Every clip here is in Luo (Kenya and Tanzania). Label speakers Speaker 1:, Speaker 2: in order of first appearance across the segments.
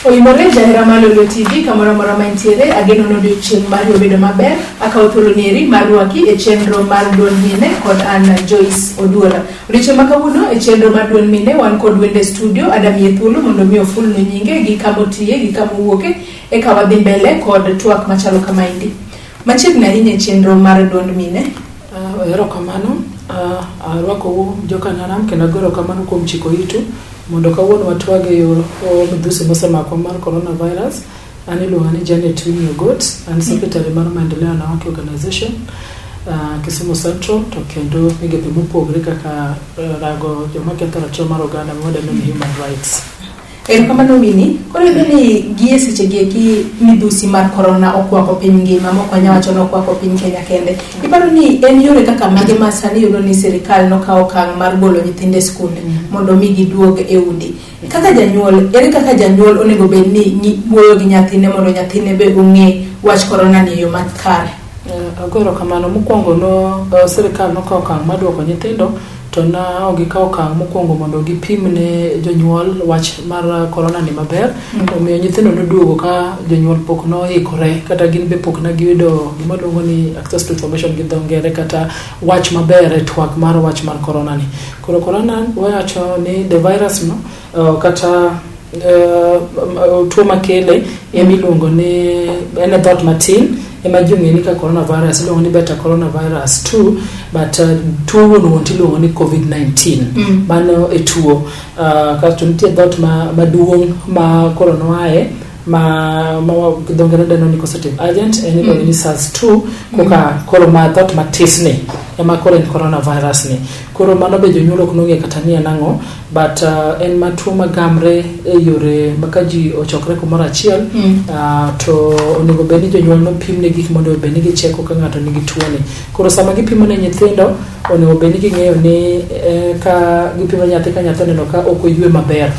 Speaker 1: Oimore jahera malolo TV kamora mora mantiere ageno no odiochieng' mari obedo maber akawo thuolo nieri marwaki e chenro mar duond mine kod Anna Joyce Oduora. Odiochieng' ma kawuono e chenro mar duond mine wan kod wende studio adamie thuolo mondo mi oful no nyinge gi kamotiye gi kamowuoke e kawadhi mbele kod twak machalo kamaindi. Machiegni ahinya e chenro mar duond mine.
Speaker 2: Erokamano arwako jokanyanam kendo agoro kamano kuom chiko itu mondo kawuono watwage yor midhusi mosemako mar coronavirus. An iluonga ni Janet Winnie Ogot, an secretary mar maendeleo wanawake organization Kisumu Central, to kendo migepe mopogore kaka rago joma ketho ratiro mar oganda modern human rights.
Speaker 1: Erokamano Winnie, koro ni gie seche gi midhusi mar corona okwako piny ngima moko nyawacho no okwako piny Kenya kende. Iparo ni en yore kaka mage ma sani yudo ni sirikal nokawo okang' mar golo nyithinde skunde mondo mi giduog e udi. Kaka janyuol, kaka janyuol onego bed ni wuoyo gi nyathine mondo nyathine be ong'e wach corona ni yo makare.
Speaker 2: Agoro kamano mokwongo no sirikal nokawo okang' mar duoko nyithindo to na ogikawo okang' mokwongo mondo gipimne jonyuol wach mar corona ni maber. Omiyo nyithindo noduogo ka jonyuol pok noikore kata gin be pok na giyudo gima luongo ni access to information gi dho ngere kata wach maber e twak mar wach mar corona ni. Koro corona wacho ni the virus no kata tuo makele emiluongo ni en dhot matin ema jung'e ni ka coronavirus iluongo ni beta coronavirus 2 but tuo no iluongo ni COVID-19 mano e tuo kasto nitie dhot maduong' ma corona wae ma dongere deno ni causative agent en iluongo ni SARS-2 koka koro ma dhot matisni ema koro en coronavirus ni. Koro mano be jonyuol ok nong'e kata ni en ang'o but en matuo magamre e yore maka ji ochokre kumoro achiel to onego bed ni jonyuol nopimne gik mondo bed ni gicheko ka ng'ato nigi tuo ni. Koro sama gipimo ne nyithindo onego bed ni ging'eyo ni ka gipimo nyathi ka nyathi neno ka ok oywe maber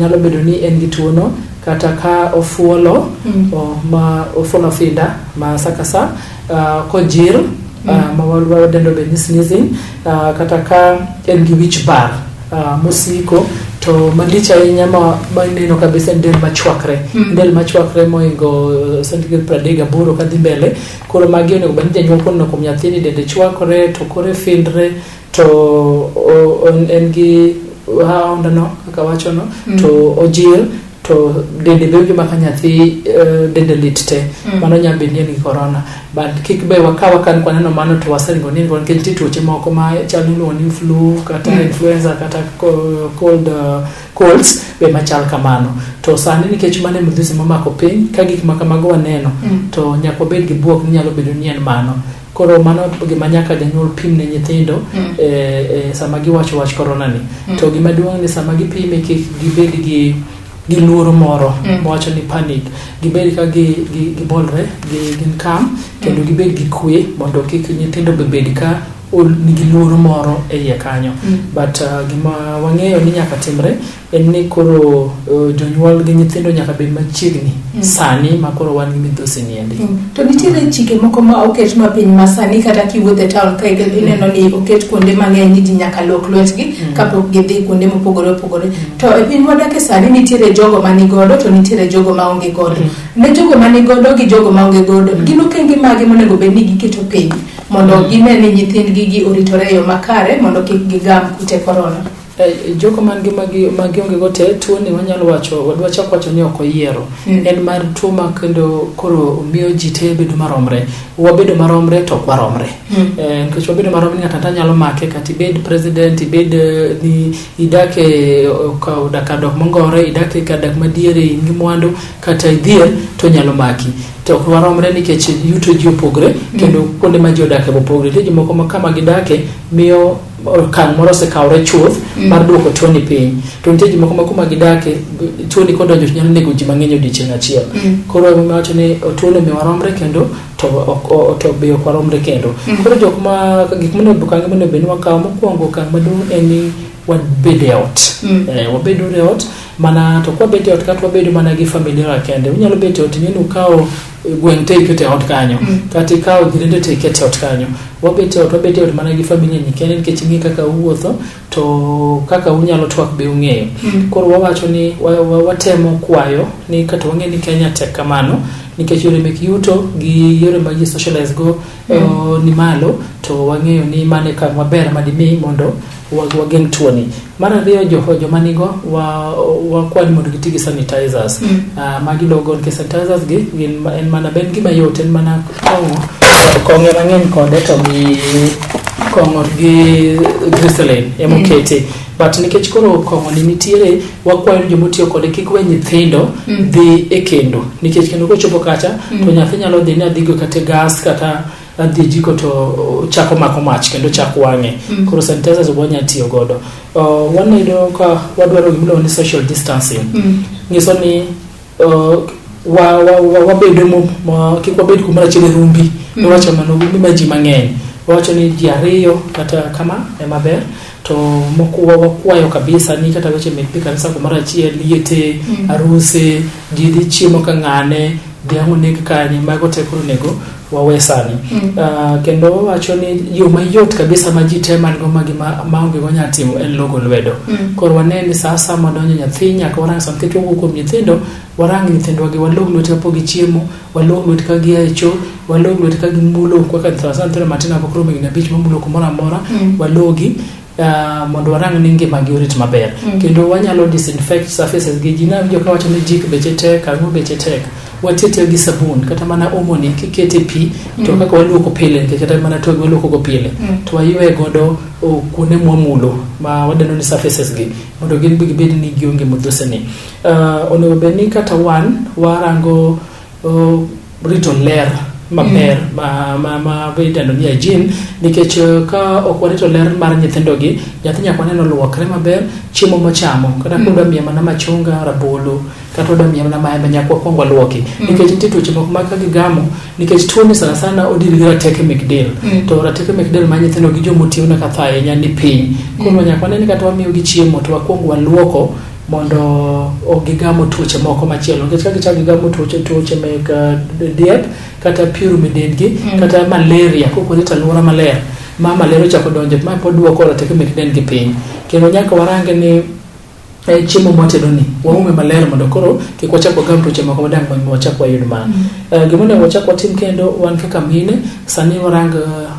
Speaker 2: nyalo bedo ni en gi tuo no kata ka ofuolo ma ofuolo finda ma sakasa kojir ma wadendo be ni sneezing kata ka en gi wich bar mosiko to malich ahinya ma neno kabisa del machwakre moingo centigrade 38 kadhi mbele. Koro magi onego bed ni janyuol kono kuom nyathini dende chwakore to kore findre to en gi ondano kaka wacho no to ojir to dende bedo maka nyathi dende litte mano nyambe ni en corona but kik be wakawa kan kwaneno mano to waseringo ni gon kenti tuoche moko ma chalo ni flu kata influenza kata colds be machal kamano to sani nikech mane midhusi mamako piny ka gik makamago waneno to nyaka bed gi buok ni nyalo bedo ni en mano. Koro mano gima nyaka janyuol pimne nyithindo sama giwacho wach corona ni to gima duong' ni sama gipime kik gibed gi luoro moro mowacho ni panic, gibed ka gibolre gin kam kendo gibed gi kwe mondo kik nyithindo bed ka nigi luoro moro e iye kanyo but gima wang'eyo ni nyaka timre en ni koro jonyuol gi nyithindo nyaka bed machiegni sani ma koro wan gi midhusi ni endi.
Speaker 1: To nitiere chike moko ma oket ma piny masani kata kiwuothe town ka ineno ni oket kuonde mang'eny ni ji nyaka lok lwetgi kapok gidhi kuonde mopogore opogore to e piny wadake sani nitiere jogo manigodo to nitiere jogo maonge godo. Ne jogo manigodo gi jogo maonge godo gin okenge mage monego bed ni giketo piny mondo gine ni nyithindgi gi oritore yo makare mondo kik gigam kute corona.
Speaker 2: Jogo man gi magi onge gote tuo ni wanyalo wacho wadwachako wacho ni ok oyiero en mar tuo ma kendo koro miyo ji te bedo maromre wabedo maromre to waromre nikech wabedo maromre ng'ato nyalo make kata ibed president ibed ni idake dok mongore idake kadak madiere ingi mwandu kata idhier to nyalo maki to ok waromre nikech yuto ji opogre kendo kuonde ma ji odake opogre to ji moko ma kama gidake miyo kan moro sekawre chuth mar duoko tuo ni piny to nitie ji moko ma kuma gidake tuo ni kodonjo nyalo nego ji mang'eny odiochieng' achiel. Koro wacho ni tuo ni waromre kendo to be ok waromre kendo. Koro jok ma gik monego okang' monego bed ni wakawo mokwongo okang' maduong' en ni wabed e ot wabedo e ot mana to kwa bet e ot kata wabedo mana gi familia kende unyalo bet e ot ni ukawo gweng' te ikete ot kanyo kata ikawo jirende te ikete ot kanyo. Wabete ot mana gi familia ni kende nikech ng'i kaka uwuotho to kaka unyalo twak be ung'eyo. Koro wawacho ni watemo kwayo ni kata wang'e ni Kenya tek kamano nikech yore mek yuto gi yore mag socialize go ni malo, to wang'eyo ni mane ka maber madimi mondo wageng' tuoni. Mar ariyo joma nigo wakwani mondo giti gi sanitizers. Magi logo ke sanitizers gi en mana ben gima yot, en mana kong'e mang'eny kode to gi kong'o gi Glycerin emokete. But nikech koro kong'o ni nitiere, wakwayo joma tiyo kode kik we nyithindo dhi e kendo, nikech kendo kochopo kacha to nyathi nyalo dhi ni adhigo kata gas kata adhi jiko to chako mako mach kendo chako wang'e. Koro sanitizers wanya tiyo godo. Wanayudo ka wadwaro gimilo ni social distancing. Ngiso ni wabedo kik wabed kumara chiele rumbi. Wacho mano rumbi ma ji mang'eny. Wacho ni ji ariyo kata kama maber. To wakwayo kabisa ni kata weche mek kanisa kumara achiel, liete, aruse, ji dhi chiemo ka ng'ane, dhiang' oneg kanye, mago te koro nego wawe sani. Kendo wacho ni yo mayot kabisa ma ji te man go maonge go nya timo en logo lwedo. Koro wane ni sasa madonjo nyathi nyaka warang sam keto kuom nyithindo, warang nyithindo gi walog lwete kapo gi chiemo, walog lwete ka gi echo, walog lwete ka gi mulo kaka transantero matina pokro megi na bich mamulo kumora amora, walogi mondo warang ni ngima gi orit maber. Kendo wanyalo disinfect surfaces gi jina jo ka wacho ni jik beche tek, ang'o beche tek. Watete gi sabun kata mana omo ni kikete pi to kaka waluoko pile kata mana to waluoko go pile to waywe godo kuonde mwamulo ma wadeno ni surfaces gi mondo gin bed ni gionge modhose ni. Onego bed ni kata warango rito ler maber ma bedano ni hygiene, nikech ka ok warito ler mar nyithindo gi, nyathi nyaka waneno luokre maber, chiemo mochamo kata kodwa miya mana machunga, rabolo kata odwa miya mana maembe nyaka wakwong waluoki. Nikech nitie tuoche moko ma ka gigamo, nikech tuoni sana odiri gi rateke mek del, to rateke mek del ma nyithindo gi jomotiyo na katha ahinya ni piny. Koro nyaka waneni kata wamiyo gi chiemo to wakwong waluoko mondo ogigamo tuoche moko machielo. Nikech ka gichak gigamo tuoche mek diep kata piru medendgi kata malaria, koko rita alwora maler ma malaria chako donjo ma pod duoko rateke mek dendgi piny. Kendo nyaka warange ni chiemo mwatedo ni waume maler mondo koro kik wachako gam tuoche moko madang ma wachako wayud man. Gimone wachako watim kendo wan kaka mine sani warang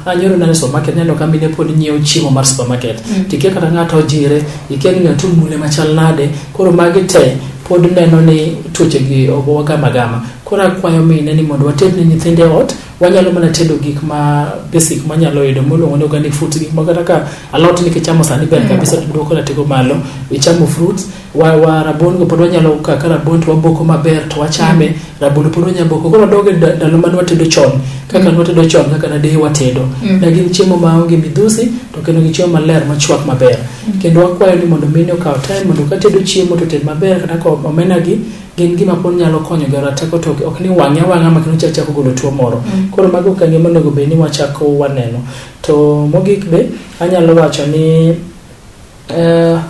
Speaker 2: anyoro na supermarket neno ka mine pod nyiewo chiemo mar supermarket. Tikia kata ng'ato jire, ikia ni ng'ato mule machal nade, koro magi te pod neno ni tuoche gi oboga magama. Koro akwayo mine ni mondo wated ni nyithinde ot, wanyalo mana tedo gik ma basic manyalo yudo moluongo ni organic food, gik ma kata ka alot ni kichamo sani ber kabisa duoko na tego malo, ichamo fruits, rabon go pod wanyalo kaka rabon to waboko maber to wachame, rabolo pod wanyalo boko. Koro doge ndalo mane watedo chon, kaka watedo chon kaka na dei watedo. Na gin chiemo maonge midhusi to kendo gi chiemo maler machwak maber. Kendo wakwayo ni mondo mine okaw time mondo ka tedo chiemo to ted maber kata ko omena gi gin gima pod nyalo konyo gara tako to ok ni wang'a makino chako golo tuo moro. Koro mago kange monego be ni wachako waneno. To mogik be anyalo wacho ni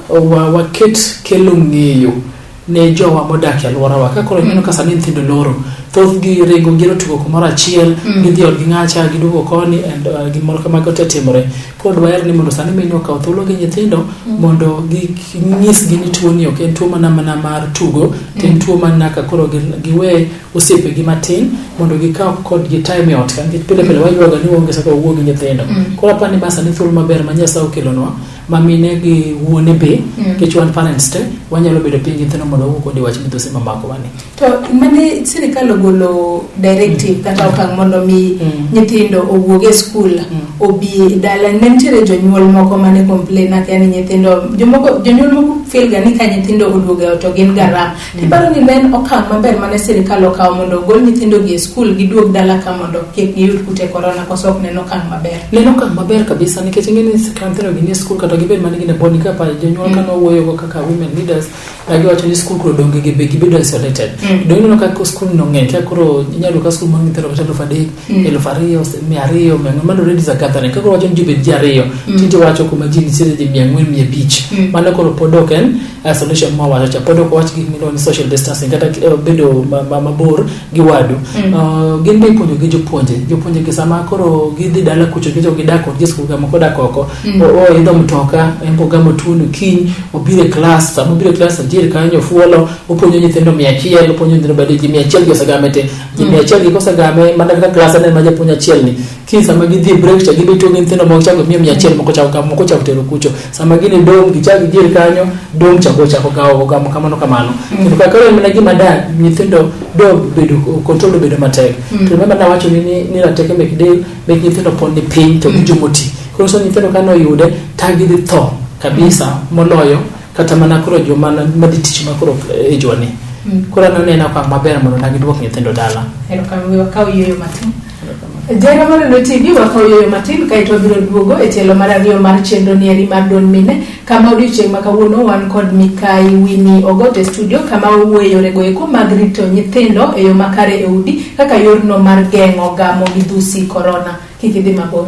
Speaker 2: waket kelo ng'eyo ne jowa modak e alworawa. Ka koro neno ka sani nyithindo loro thoth gi ringo giro tugo kumoro achiel, gidhi od gi ng'acha giduogo koni and gimoro kamago te timore. Koro dwaer ni mondo sani mine okaw thuolo gi nyithindo mondo ginyisgi ni tuoni ok en tuo mana mar tugo, to en tuo man naka koro giwe osiepe gi matin mondo gikaw kod gi time e ot ka pile wayuaga ni waonge saka wuo gi nyithindo. Koro apani ma sani thuolo maber ma Nyasaye okelonwa ma mine gi wuone be kech wan parents te wanyalo bedo piny nyithindo mondo wuo kodi wach midhusi mamako wani.
Speaker 1: To mane sirikal ogolo directive kata okang' mondo mi nyithindo owuog e skul obi dala, nentiere jonyuol moko mane complain ake ni nyithindo jonyuol moko feel ga ni ka nyithindo oduogo to gin garam. Tiparo ni en okang' maber mane sirikal okawo mondo ogol nyithindo gi e skul giduog dala ka mondo kik giyud kute corona, koso ok neno okang' maber.
Speaker 2: Neno okang' maber kabisa nikech ng'eni nyithindo gi ni skul kata kata gibed manigi ne boni kapa jonyuol kano wuoyo go kaka women leaders lagi wacho ni school kuro donge gibedo isolated donge no kaka school no ng'eny ka koro inyalo ka school mang nyithindo kata 3,000 200 mano ready za gathering kaka wacho ni jibed ji ariyo tije wacho kuma ji nitiere ji 400 500 mano koro podok en isolation mo wacho cha podok wach gik miloni social distancing kata bedo mabor gi wadu gin be ipuonjo gi jopuonje gi sama koro gidhi dala kucho gidak gi school kama koda koko o idho mtoka embo gamo tunu kiny obire class sama obire class ndiye kanyo fuolo opuonjo nyithindo 100 opuonjo nyithindo bade ji 100 gi osegamete ji 100 gi kosegame mana kaka class ne ma japuonja achiel ni kiny sama gidhi break cha gibito gi nyithindo moko chako 100 moko chako tero kucho sama gini dom gichagi ndiye kanyo dom chako gawo kamano kendo kaka mena gima da nyithindo do bedo control bedo matek to remember na wacho ni rateke mek nyithindo poni piny to gijomoti koro so nyithindo kano yude tagidhi tho kabisa moloyo kata mana koro joma maditich makoro ejwani koro nanena kwa maber mondo nagidwok nyithindo dala
Speaker 1: erokamwe wakaw yoyo matin Jera Marino TV wakaw yoyo matin kaito biro duogo e telo mar ariyo mar chenro nieri mar Don Mine kama odiochieng' makawuono wan kod Mikai Winnie Ogote studio kama owuoyo rego eko mag rito nyithindo e yo makare e udi kaka yorno mar geng'o gamo midhusi corona kik idhi mabor.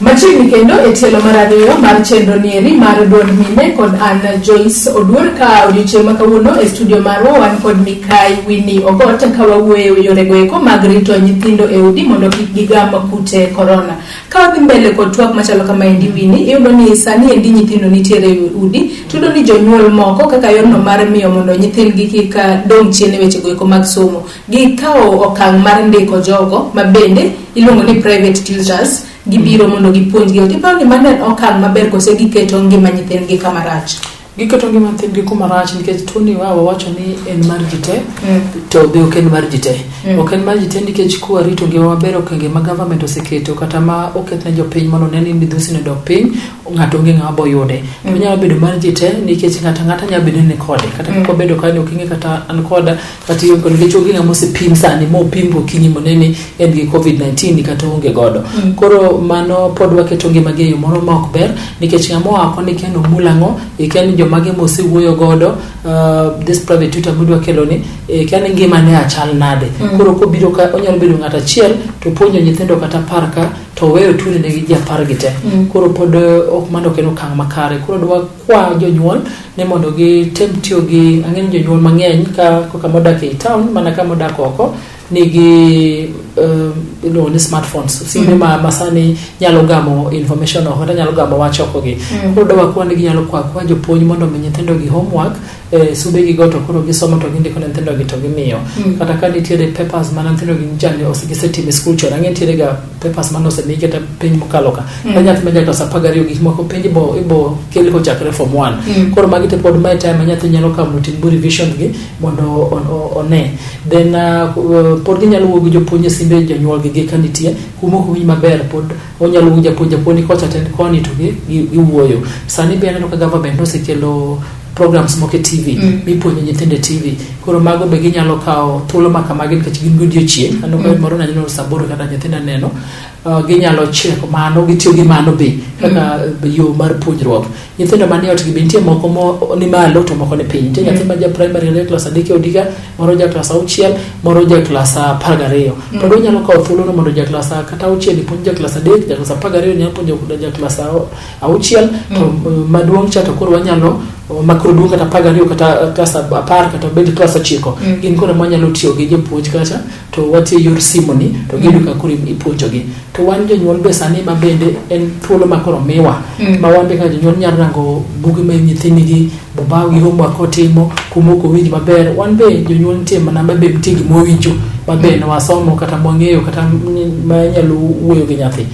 Speaker 1: Machiegni kendo e tielo mar ariyo mar chenro nieri mar Don Mine kod Anna Joyce Oduor ka odiochieng' makawuono e studio marwa wan kod Mikai Winnie Ogote ka wawuoyo yorego eko mag rito nyithindo e udi mondo kik gigam kute corona. Ka wadhi mbele kod twak machalo kama endi Winnie, iyudo ni sani endi nyithindo nitiere e udi, tudo ni jonyuol moko kaka yorno mar miyo mondo nyithindgi kik dong' chien e wechego eko mag somo. Gikawo okang' mar ndiko jogo mabende iluongo ni private tutors gibiro mondo gipuonjgi otiparo ni mane okang' maber kose giketo ngima nyithindgi kama rach.
Speaker 2: Giketo ngima nyithindgi kuma rach nikech tuni wacho ni en mar jite to be ok en mar jite ok en mar jite nikech kuwa rito ngima maber okenge ma government oseketo kata ma oketne jopiny mondo ne ni midhusi ne dok piny ng'ato onge ng'ama boyude to nyalo bedo mar jite nikech ng'ata nyalo bedo ne kode kata ko bedo kani okinge kata an koda kata yo nikech onge ng'ama osepim sani mo pimbo kinyi moneni en gi COVID-19 kata onge godo koro mano pod waketo ngima gi yo moro ma ok ber nikech ng'ama wako ni kendo mulango iken jomage mose wuoyo godo this private tutor mudwa keloni kane ngima ne achal nade koro ko biro ka onyalo bedo ng'ata achiel to puonjo nyithindo kata parka to weyo tune ne gi apar gite koro pod ok mano keno kang' makare koro dwa kwa jonyuol ne mondo gi tem tiyo gi ang'en jonyuol mang'eny ka modak e town mana ka modak oko nigi ni smartphones simbe masani nyalo gamo information o nyalo gamo wach oko gi koro dwa kwa nigi nyalo kwa jopuonj mondo mi nyithindo gi homework sube gi goto koro gisomo to gindiko ne nyithindo gi to gimiyo kata ka nitiere papers mana nyithindo gi jani osegisetime school chon ang'en tiere ga papers mana osemigi kata piny mokalo ka nyathi ma jaklas 12 gik moko penj ibo kel ko chakre form 1 koro magi te pod my time nyathi nyalo kamo timbu revision gi mondo one then pod ginyalo wuogi jopuonje simbe jonyuol gi kanitie kuma ko winj maber pod onyalo wuoja puonja kocha ten koni to gi wuoyo sani be aneno ka government osekelo programs moke TV mipuonjo nyithinde TV koro mago be ginyalo kawo thuolo makamagi nikech gin godiochieng' ano ka moro na nyalo saboro kata nyithinda neno ginyalo cheko mano gitiyo gi mano be kaka yo mar puonjruok nyithindo manie ot gi nitie moko ni malo to moko ni piny te nyathi ma ja primary le class 3 odiga moro ja class 6 moro ja class 12 to do nyalo kawo thuolo no mondo ja class kata 6 puonj ja class 3 ja class 12 nyalo puonjo ja class 6 to maduong' cha to koro wanyalo makro duong kata 12 kata klas 10 kata bed klas 9 gin koro manyalo tiyo gi jopuonj kacha to watie yor simoni to giduka koro ipuonjogi to wan jonyuol be sani ma bende en thuolo ma koro miwa ma wan be ka jonyuol nyalo rango buge ma nyithindgi bobawi homework otimo kumoko winj maber wan be jonyuol nitie mana mabe nitie gimowinjo mabe na wasomo kata mwang'eyo kata manyalo wuoyo gi nyathi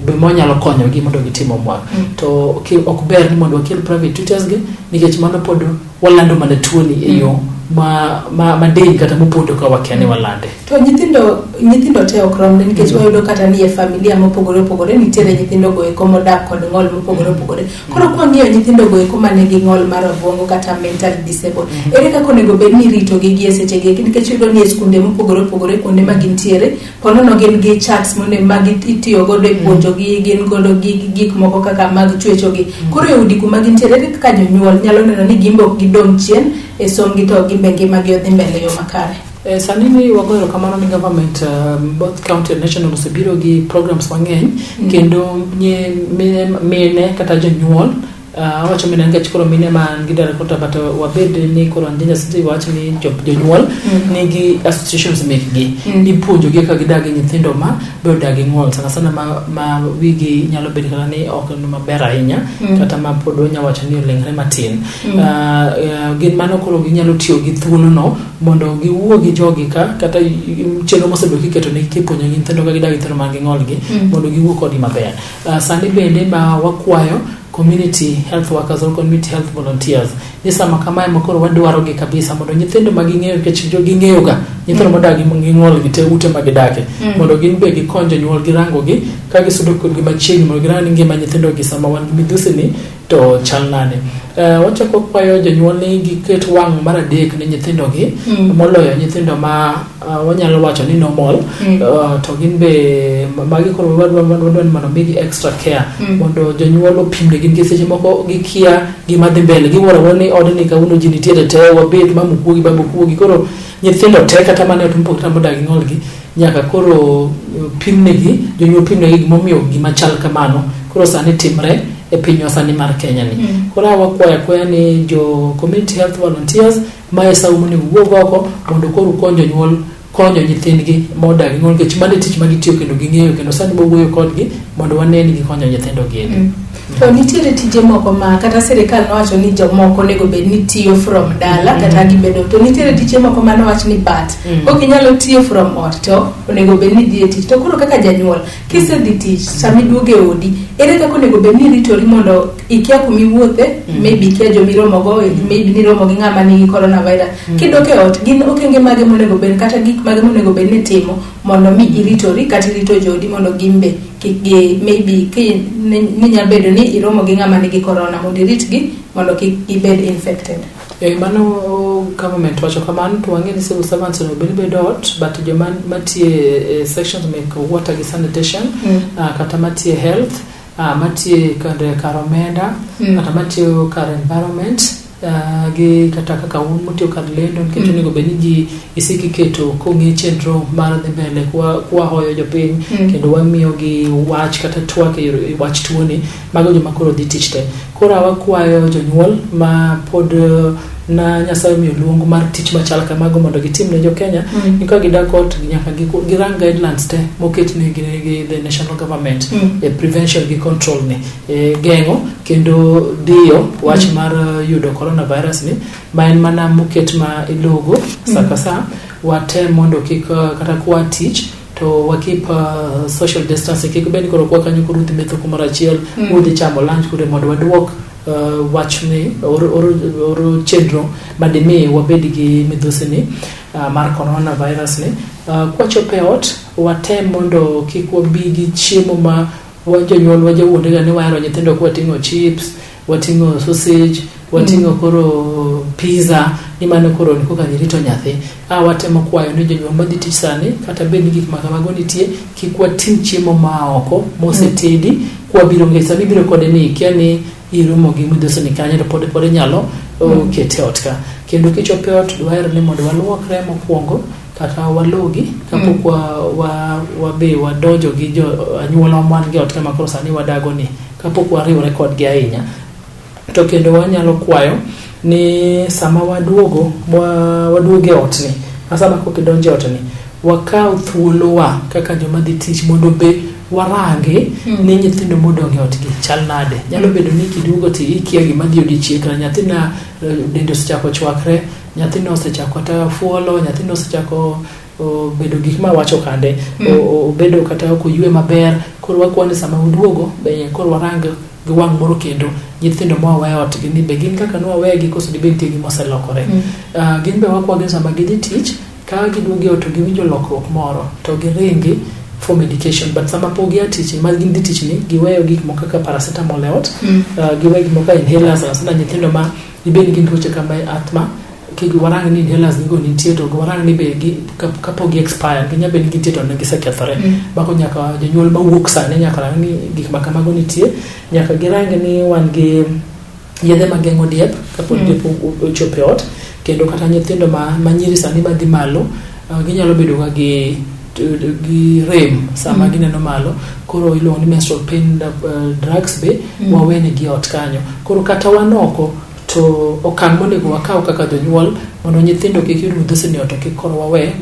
Speaker 2: be manyalo konyo gi mondo gitimo homework to ok ber ni mondo wakel private tutors gi nikech mano pod walando mana tuoni e yo ma dei kata mopondo ka wakiane walande
Speaker 1: to nyithindo te okromne nikech wayudo kata ni e familia mopogore nitiere nyithindo go eko modak kod ng'ol mopogore koro kwang'iyo nyithindo go eko mane gi ng'ol mar obwongo kata mental disabled ere kaka onego bed ni rito gi gie sechegi nikech yudo ni e skunde mopogore kuonde ma gintiere ponono gin gi charts ma itiyo godo e puonjogi gin godo gik moko kaka mag chwechogi koro e udi kuma gintiere ere kaka jonyuol nyalo neno ni gimbe ok gidong' chien e somgi to gimbe ngimagi odhi mbele yo makare.
Speaker 2: Sani ni wagoyo kamano ni government both county and national osebiro gi programs mang'eny kendo mine kata jonyuol wacho mine nikech koro mine man gi dara kota but wabed ni koro Njanja City wacho ni jonyuol nigi associations mekgi ipuonjogi ka gidagi nyithindo ma be odagi ng'ol sana ma wigi nyalo bedo kata ni ok maber ahinya kata ma pod onyawacho ni olengre matin gin mano koro ginyalo tiyo gi thuolono mondo giwuo gi jogi kata chenro mosebedo kiketo ne kipuonjo nyithindo ka gidagi nyithindo man gi ng'ol gi mondo giwuo kodgi maber sani bende ma wakwayo community health workers or community health volunteers ni sama kama makoro wadwaro gi kabisa mondo nyithindo maging'eyo kech ging'eyo ga nyithindo modagi ng'ol gi te ute magidake mondo gin be gikonjo nyuol gi rango gi ka gisudo kod gi machiegni mondo girango ni ngima nyithindo gi sama wan midhusi ni to chal nade wachako kwayo jonyuol ni giket wang' mar adek ne nyithindo gi moloyo nyithindo ma wanyalo wacho ni normal to gin be magi koro wadwan mondo migi extra care mondo jonyuol opimne gin gi seche moko gikia gima dhi mbele giwuoro ni odni kawuono ji nitiere te wabed mamukuogi babukuogi koro nyithindo te kata mane otumpo kata modagi ng'ol gi nyaka koro pimnegi jonyuol pimnegi gimomiyo gima chal kamano koro sani timre e pinywa sani mar Kenya ni koro wakwayo ni jo community health volunteers mae saumo ni wuog oko mondo koro konyo nyithindgi modagi ng'ol kech mane tich magitiyo kendo ging'eyo kendo sani mowuoyo kodgi mondo wane ni gikonyo nyithindo gi
Speaker 1: to nitiere tije moko ma kata sirikal nowacho ni jomoko nego bed ni tiyo from dala kata gibedo to nitiere tije moko ma nowacho ni bat ok inyalo tiyo from ot to onego bed ni dhi e tich to koro kaka janyuol kisedhi tich sami duoge odi ere kaka onego bed ni ritori mondo ikia kumiwuothe maybe ikia jomiromogo maybe ni romo gi ng'ama nigi coronavirus kidok e ot gin okenge mage monego bed kata gik mage monego bed ni timo mondo mi iritori kata irito jodi mondo gimbe maybe ni nyalo bedo ni iromo gi ng'ama nigi corona mondo iritgi mondo kik gibed infected.
Speaker 2: Mano government wacho kamano to wang'e ni civil servants no bedo ot but joma matie sections make water gi sanitation kata matie health matie kar omenda kata matie kar environment gi kata kaka mutiyo kar lendo nikech onego bed ni ji isiki keto kong'e chenro mar dhi mbele kwa hoyo jopiny kendo wamiyo gi wach kata twak e wach tuoni mago joma koro dhi tich te koro wakwayo jonyuol ma pod na Nyasaye miyo luongo mar tich machal kamago mondo gitim ne jo Kenya nika gidak ot nyaka girang guidelines te moket ne gi the national government prevention gi control ne geng'o kendo dio wach mar yudo coronavirus ni ma en mana moket ma ilogo sakasa watem mondo kik kata kwa tich to wakip social distance kik bed koro kwa kanyo koro dhi metho kumara achiel udhi chamo lunch kure mondo waduok wach ni oro chenro madimi wabed gi midhusi ni mar coronavirus ni kwa chope ot watem mondo kik wabi gi chiemo ma jonyuol wajawuonde ga ni wahero nyithindo kwa ting'o chips wating'o sausage wating'o koro pizza ni mano koro ni koka nirito nyathi watemo kwayo ni jonyuol madhi tich sani kata bed ni gik makamago nitie kik wating' chiemo maoko mosetedi kwa biro ngesa biro kode ni kia ni irumo gi midhusi ni kanyo to pod nyalo kete ot ka kendo kichope ot dwaro ni mondo waluokre mokwongo kata walogi kapok wabe wadonjo gi jo anyuola man gi ot kama koro sani wadago ni kapok wariwore kodgi ahinya to kendo wanyalo kwayo ni sama waduoge otni, sama kokidonje otni, wakaw thuolowa kaka joma dhi tich mondo be warangi ni nyithindo modonge otgi chal nade. Nyalo bedo ni kiduogo ti ikia gima dhi odiochieng', nyathina dende osechako chwakre, nyathino osechako kata fuolo, nyathino osechako bedo gik ma wacho kande, bedo kata ok oywe maber. Koro wakwane sama uduogo be koro warang gi wang' moro kendo nyithindo ma wawe otgi ni be gin kaka nwawegi koso dibe nitie gima oselokore. Gin be wakwagi sama gidhi tich, ka giduogi ot to giwinjo lokruok moro to giringi for medication, but sama po gia tich ma gin dhi tich ni giweyo gik moko kaka paracetamol e ot, giweyo gik moko inhalers, sana nyithindo ma ibeni gin tuoche kama asthma, kigi warang ni inhalers nigo nitie to warang ni be kapo gi expire ginya be nitie to gisekethore. Bako nyaka jonyuol mawuok sane nyaka rang ni gik ma kamago nitie, nyaka girang ni wan gi yedhe mageng'o diep kapo diep ochopo e ot, kendo kata nyithindo ma nyiri sani madhi malo ginyalo bedo ga gi rem sama gineno malo, koro iluongo ni menstrual pain drugs be wawene gi ot kanyo. Koro kata wanoko to okang' monego wakaw kaka jonyuol mondo nyithindo kik yud midhusi ni ot, kik koro wawe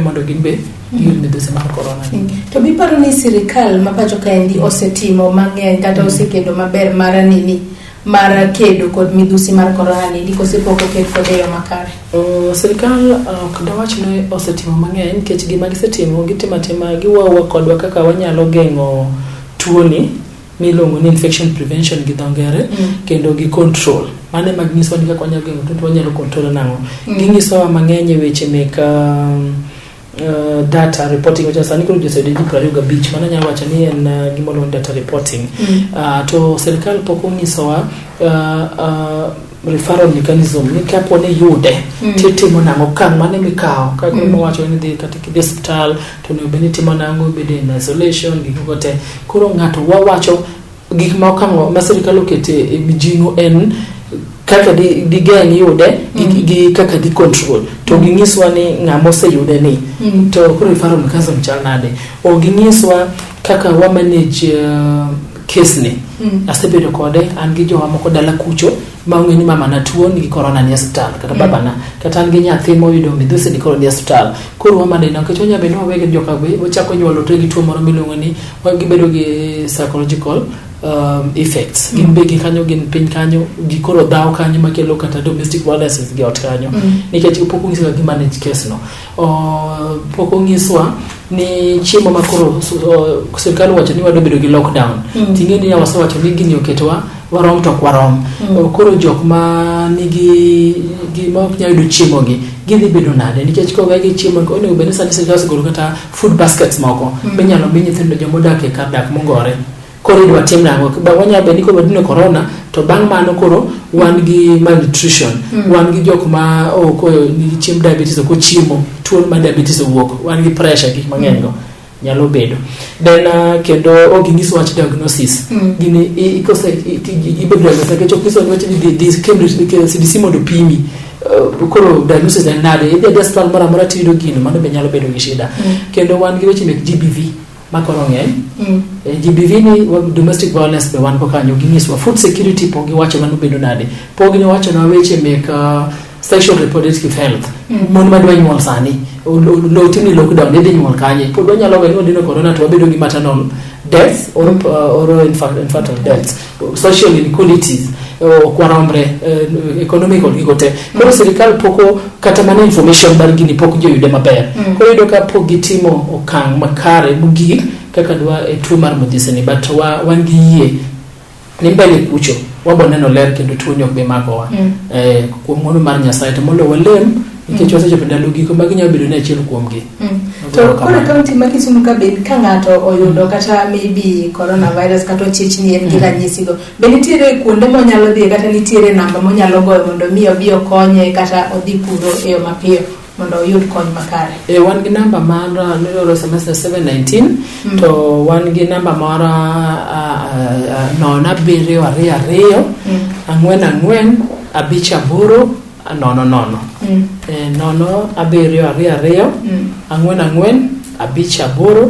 Speaker 2: mondo gin be giyud midhusi mar corona.
Speaker 1: To biparo ni sirikal ma pacho kaendi osetimo mang'eny kata osekedo maber mar kedo kod midhusi mar corona ni ndiko sepoko ket kod yo makare?
Speaker 2: Sirikal ok dawach ni osetimo mang'eny, nikech gima gisetimo gitimo giwawa kodwa kaka wanyalo geng'o tuoni miluongo ni infection prevention gi dho ngere, kendo gi control. Mane magniso ni kaka wanyalo geng'o tuo, wanyalo control nang'o. Ginyisowa mang'eny e weche mek data reporting, which is sani kuro josede ji 25, mana nyalo wacho ni en gimolo data reporting. To sirikal pok onyisowa referral mechanism ni kapo ne yude titimo nang'o, kang' mane mikawo kaka wacho ni dhi kata kidhi hospital to ne obeni timo nang'o, bede in isolation gik te. Koro ng'ato wawacho gik ma okang'o ma sirikal okete e mijing'o en kaka di geng' yude gi kaka di control, to ginyiswa ni ng'ama oseyude ni to koro referral mechanism chal nade, o ginyiswa kaka wa manage case ni. Asebedo kode an gi jowa moko dala kucho ma ong'e ni mama na tuo ni corona ni hospital, kata baba na kata an gi nyathi moyudo midhusi ni corona ni hospital. Koro wamaneno nikech onya bedo ni wawegi joka be ochako nyuolo to gi tuo moro miluongo ni gibedo gi psychological effects. Gin be kanyo gin piny kanyo gi koro dhaw kanyo makelo kata domestic violence gi ot kanyo, nikech pok onyiswa gi manage case no. Pok onyiswa ni chiemo ma koro sirikal wacho ni wado bedo gi lockdown. Ting'e ni wasewacho ni gini oketwa warom to kwarom. Koro jok ma nigi gima ok nyalo yudo chiemo gi gidhi bedo nade, nikech ko wegi chiemo ko onego bed ni sani sirikal osegolo kata food baskets moko minyalo mi nyithindo jomodak e kar dak mongore. Koro idwa tim nang'o, wanyalo bed ni koro dino corona to bang' mano koro wan gi malnutrition, wan gi jok ma nigi chiemo diabetes, ko chiemo tuo ma diabetes owuok, wan gi pressure, gik mang'eny go nyalo bedo. Then kendo ginyis wach diagnosis. Gini ibedo diagnosis kecho kiso ni wach ni CDC mondo pimi. Koro diagnosis en nade, idhi hospital mara mora tido gino, mano be nyalo bedo gi shida. Kendo wan gi weche mek GBV makoro ng'eny. GBV ni domestic violence be wan kokanyo ginyiswa. Food security po giwacho mano bedo nade, po giwacho na weche mek sexual reproductive health. Mon madwa nyuol sani tini lockdown idhi nyuol kanye, pod wanyalo weyo dino corona to wabedo gi maternal deaths or infantile deaths, social inequalities, kwarombre, economical gigote. Koro sirikal poko kata mana information bar gini pok joyude maber. Koro yudo ka pok gitimo okang' makare mogik kaka dwa e tuo mar midhusi ni, but wan gi yie ni mbele kucho wabo neno ler kendo tuo nyok be magowa. Kuom ng'wono mar Nyasaye to mondo walem, nikech wasechopo ndalo giko ma ginyalo bedo ni achiel kuomgi.
Speaker 1: To koro kaunti ma Kisumu ka bed ka ng'ato oyudo kata maybe coronavirus kata ochich ni en gi ranyisi go, be nitiere kuonde monyalo dhi kata nitiere namba monyalo goyo mondo mi obi okonye kata odhi kuro e yo mapiyo mondo oyud kony makare?
Speaker 2: Wan gi namba mar niloro semester 719 to wan gi namba mar 0722 44 5 8 nono 722 44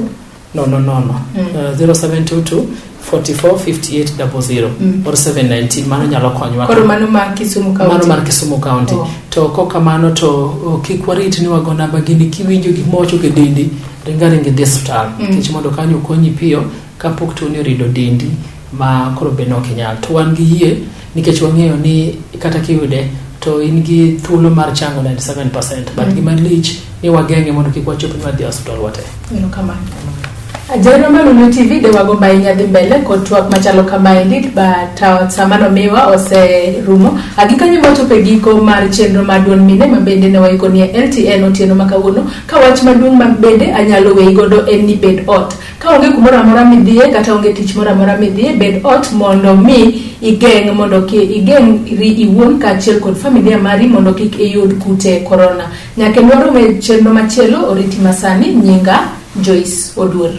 Speaker 2: 5 8 0722 445800 or 719 mano nyalo konyowa.
Speaker 1: Koro mano mar Kisumu County.
Speaker 2: Mano mar Kisumu County. To kokamano to kik warit ni wago namba gini kiwinjo gik mocho ke dendi ringaringi dhi hospital kich mondo kanyo konyi piyo kapok tuoni orido dendi ma koro beno kinyal. To wan gi yie nikech wang'eyo ni kata kiyude to in gi thuolo mar chango 97% but gima lich ni wagenge mondo kik wachop ni wadhi hospital wate.
Speaker 1: Kama Ajero Malulu TV de wago bainya dhi mbele kod twak machalo kamaendi but samano miwa ose rumo agikanyo mochopo e giko mar chenro maduong' mine mabende ne waikonie LTN otieno makawuono ka wach maduong' mabende anyalo weyi godo en ni bed ot ka onge kumoro amora midhiye kata onge tich moro amora midhiye bed ot mondo mi igeng' ri iwuon kaachiel kod familia mari mondo kik iyud kute corona. Nyaka nwaro me chenro machielo oriti masani nyinga Joyce Oduor.